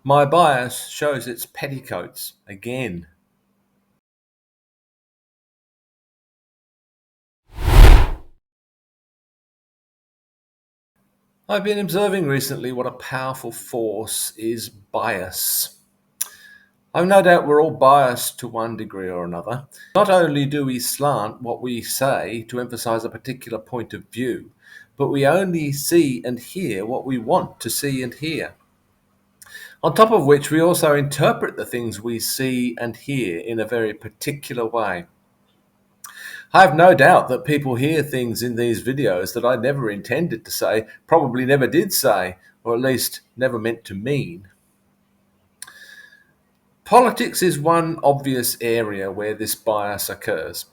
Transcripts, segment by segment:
My bias shows its petticoats again. I've been observing recently what a powerful force is bias. I've no doubt we're all biased to one degree or another. Not only do we slant what we say to emphasize a particular point of view, but we only see and hear what we want to see and hear. On top of which, we also interpret the things we see and hear in a very particular way. I have no doubt that people hear things in these videos that I never intended to say, probably never did say, or at least never meant to mean. Politics is one obvious area where this bias occurs.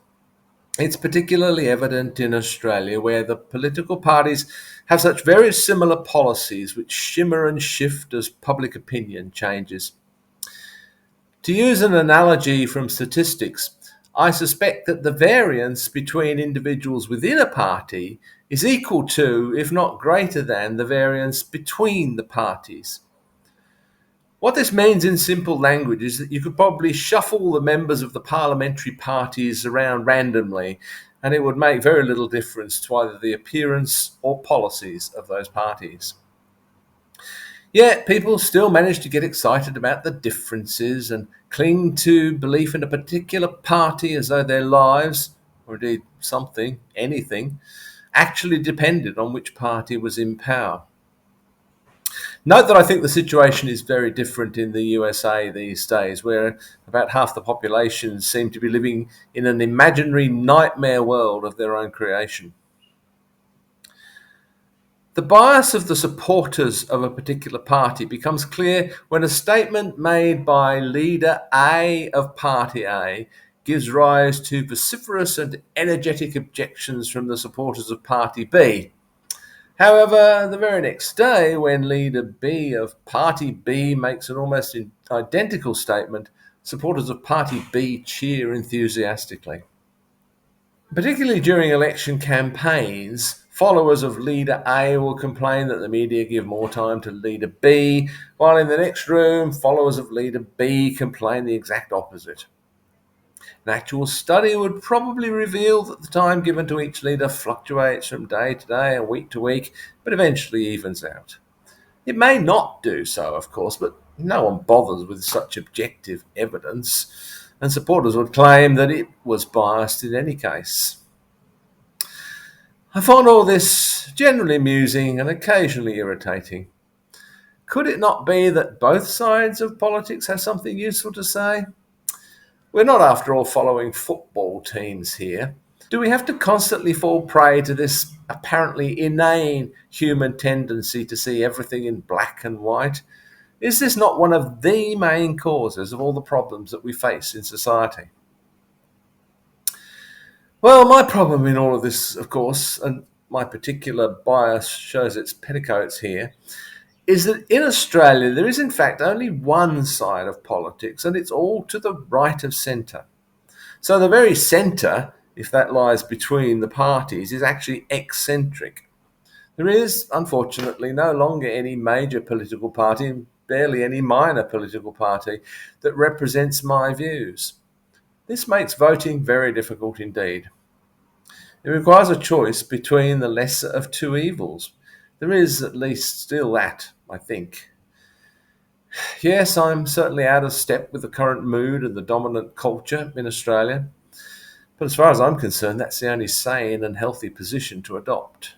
It's particularly evident in Australia, where the political parties have such very similar policies which shimmer and shift as public opinion changes. To use an analogy from statistics, I suspect that the variance between individuals within a party is equal to, if not greater than, the variance between the parties. What this means in simple language is that you could probably shuffle the members of the parliamentary parties around randomly, and it would make very little difference to either the appearance or policies of those parties. Yet people still manage to get excited about the differences and cling to belief in a particular party as though their lives, or indeed something, anything, actually depended on which party was in power. Note that I think the situation is very different in the USA these days, where about half the population seem to be living in an imaginary nightmare world of their own creation. The bias of the supporters of a particular party becomes clear when a statement made by leader A of Party A gives rise to vociferous and energetic objections from the supporters of Party B. However, the very next day, when leader B of Party B makes an almost identical statement, supporters of Party B cheer enthusiastically. Particularly during election campaigns, followers of leader A will complain that the media give more time to leader B, while in the next room, followers of leader B complain the exact opposite. An actual study would probably reveal that the time given to each leader fluctuates from day to day and week to week, but eventually evens out. It may not do so, of course, but no one bothers with such objective evidence, and supporters would claim that it was biased in any case. I find all this generally amusing and occasionally irritating. Could it not be that both sides of politics have something useful to say? We're not, after all, following football teams here. Do we have to constantly fall prey to this apparently inane human tendency to see everything in black and white? Is this not one of the main causes of all the problems that we face in society? Well, my problem in all of this, of course, and my particular bias shows its petticoats here, is that in Australia there is in fact only one side of politics, and it's all to the right of centre. So the very centre, if that lies between the parties, is actually eccentric. There is, unfortunately, no longer any major political party, and barely any minor political party, that represents my views. This makes voting very difficult indeed. It requires a choice between the lesser of two evils. There is at least still that, I think. Yes, I'm certainly out of step with the current mood and the dominant culture in Australia, but as far as I'm concerned, that's the only sane and healthy position to adopt.